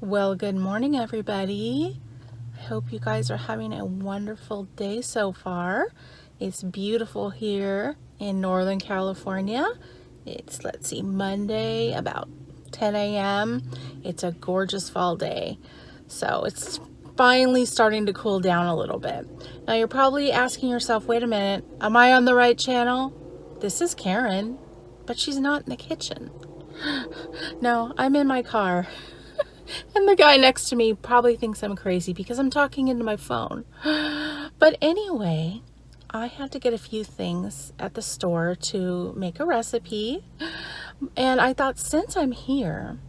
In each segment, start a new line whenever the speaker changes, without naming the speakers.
Well, good morning, everybody. I hope you guys are having a wonderful day so far. It's beautiful here in Northern California. It's, Monday, about 10 a.m. It's a gorgeous fall day. So it's finally starting to cool down a little bit. Now you're probably asking yourself, wait a minute, am I on the right channel? This is Karen, but she's not in the kitchen. No, I'm in my car. And the guy next to me probably thinks I'm crazy because I'm talking into my phone. But anyway, I had to get a few things at the store to make a recipe. And I thought since I'm here,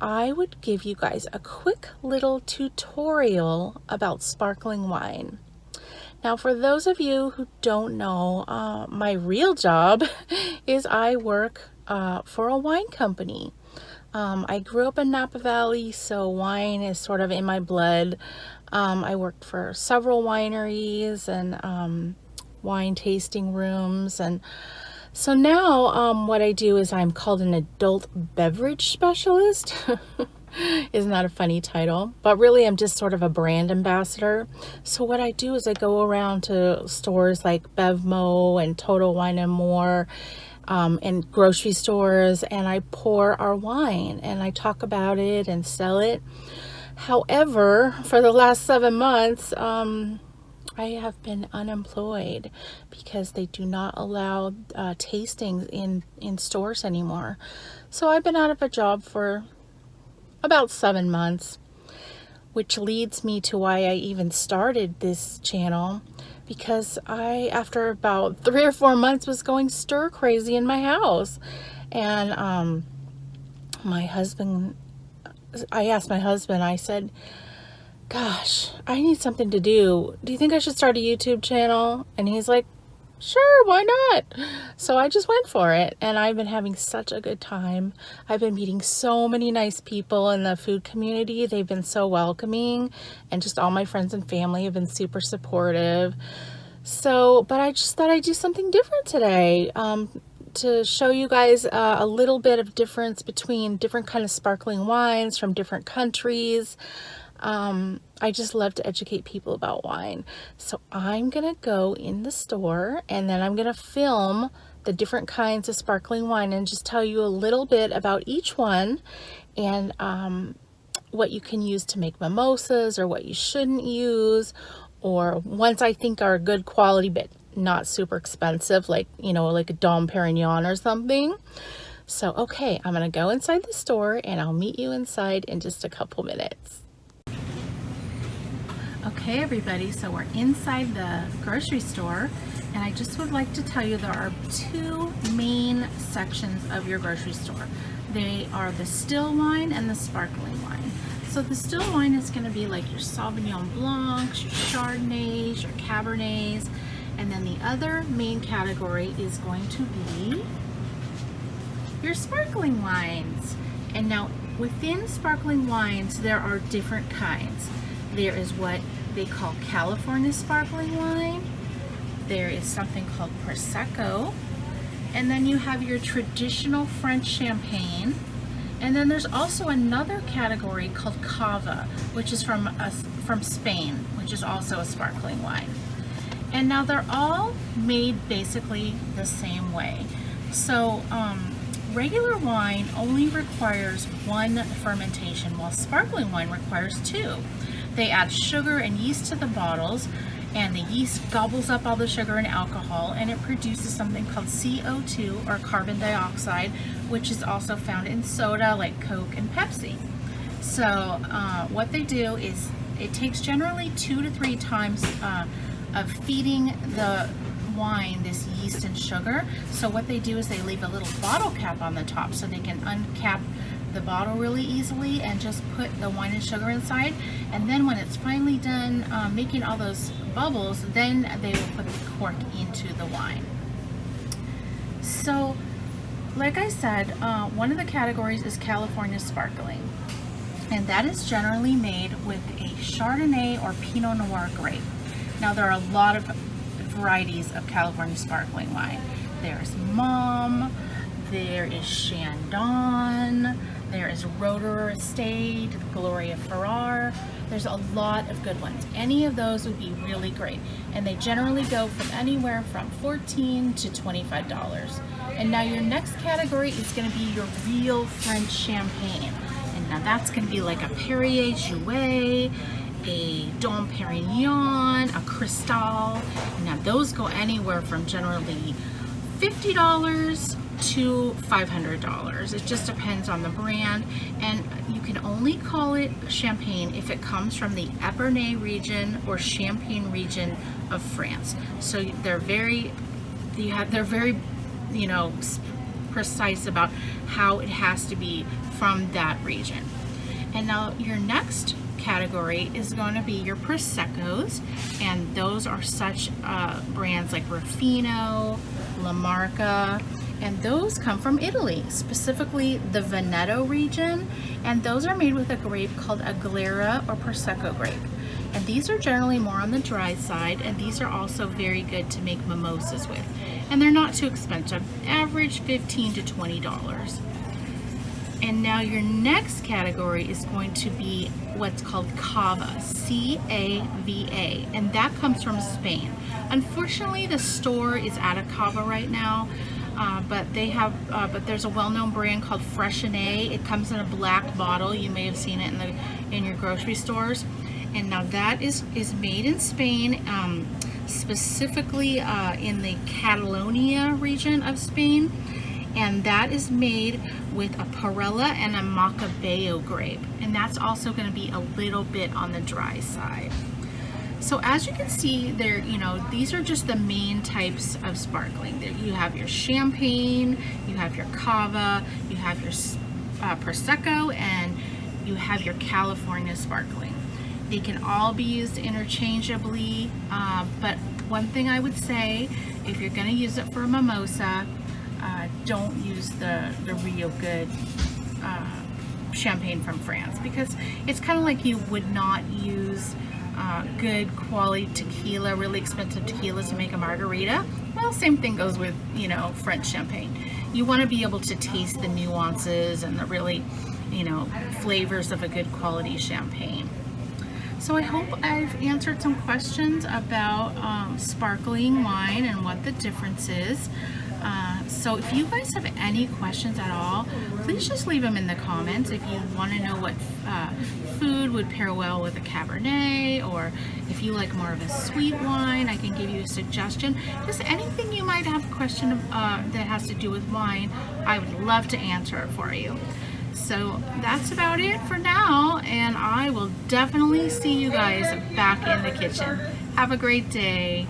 I would give you guys a quick little tutorial about sparkling wine. Now, for those of you who don't know, my real job is I work for a wine company. I grew up in Napa Valley, so wine is sort of in my blood. I worked for several wineries and wine tasting rooms, and so now what I do is I'm called an adult beverage specialist. Isn't that a funny title? But really I'm just sort of a brand ambassador. So what I do is I go around to stores like Bevmo and Total Wine and More, in grocery stores, and I pour our wine and I talk about it and sell it. However, for the last 7 months, I have been unemployed because they do not allow tastings in stores anymore. So I've been out of a job for about 7 months, which leads me to why I even started this channel, because I, after about 3 or 4 months, was going stir crazy in my house. And my husband, I asked my husband, I said, gosh, I need something to do. Do you think I should start a YouTube channel? And he's like, sure, why not? So I just went for it, and I've been having such a good time. I've been meeting so many nice people in the food community. They've been so welcoming, and just all my friends and family have been super supportive. So, but I just thought I'd do something different today to show you guys a little bit of difference between different kind of sparkling wines from different countries. I just love to educate people about wine. So I'm gonna go in the store, and then I'm gonna film the different kinds of sparkling wine and just tell you a little bit about each one, and what you can use to make mimosas, or what you shouldn't use, or ones I think are good quality but not super expensive, like, you know, like a Dom Perignon or something. So okay, I'm gonna go inside the store and I'll meet you inside in just a couple minutes. Okay, everybody, so we're inside the grocery store, and I just would like to tell you there are 2 main sections of your grocery store. They are the still wine and the sparkling wine. So the still wine is going to be like your Sauvignon Blancs, your Chardonnays, your Cabernets, and then the other main category is going to be your sparkling wines. And now within sparkling wines, there are different kinds. There is what they call California sparkling wine. There is something called Prosecco. And then you have your traditional French champagne. And then there's also another category called Cava, which is from Spain, which is also a sparkling wine. And now they're all made basically the same way. So regular wine only requires 1 fermentation, while sparkling wine requires 2. They add sugar and yeast to the bottles, and the yeast gobbles up all the sugar and alcohol, and it produces something called CO2, or carbon dioxide, which is also found in soda like Coke and Pepsi. So what they do is it takes generally 2 to 3 times of feeding the wine this yeast and sugar. So what they do is they leave a little bottle cap on the top so they can uncap the bottle really easily and just put the wine and sugar inside. And then when it's finally done making all those bubbles, then they will put the cork into the wine. So like I said, one of the categories is California sparkling, and that is generally made with a Chardonnay or Pinot Noir grape. Now there are a lot of varieties of California sparkling wine. There's Mom, there is Chandon, There is Roederer Estate, Gloria Ferrar. There's a lot of good ones. Any of those would be really great. And they generally go from anywhere from $14 to $25. And now your next category is gonna be your real French champagne. And now that's gonna be like a Perrier Jouet, a Dom Perignon, a Cristal. Now those go anywhere from generally $50 to $500. It just depends on the brand, and you can only call it champagne if it comes from the Epernay region or Champagne region of France. So they're very, you know, precise about how it has to be from that region. And now your next category is going to be your Proseccos, and those are such brands like Ruffino, La Marca, and those come from Italy, specifically the Veneto region, and those are made with a grape called Aglera or Prosecco grape. And these are generally more on the dry side, and these are also very good to make mimosas with. And they're not too expensive, average $15 to $20. And now your next category is going to be what's called Cava, C-A-V-A, and that comes from Spain. Unfortunately, the store is out of Cava right now, but there's a well-known brand called Freshenet. It comes in a black bottle. You may have seen it in your grocery stores. And now that is made in Spain, specifically in the Catalonia region of Spain. And that is made with a Parella and a Macabeo grape. And that's also going to be a little bit on the dry side. So as you can see there, you know, these are just the main types of sparkling. You have your champagne, you have your Cava, you have your Prosecco, and you have your California sparkling. They can all be used interchangeably, but one thing I would say, if you're going to use it for a mimosa, don't use the real good champagne from France, because it's kind of like you would not use good quality tequila, really expensive tequila to make a margarita. Well, same thing goes with, you know, French champagne. You want to be able to taste the nuances and the really, you know, flavors of a good quality champagne. So I hope I've answered some questions about sparkling wine and what the difference is. So if you guys have any questions at all, please just leave them in the comments. If you want to know what food would pair well with a Cabernet, or if you like more of a sweet wine, I can give you a suggestion. Just anything you might have a question that has to do with wine, I would love to answer it for you. So that's about it for now, and I will definitely see you guys back in the kitchen. Have a great day.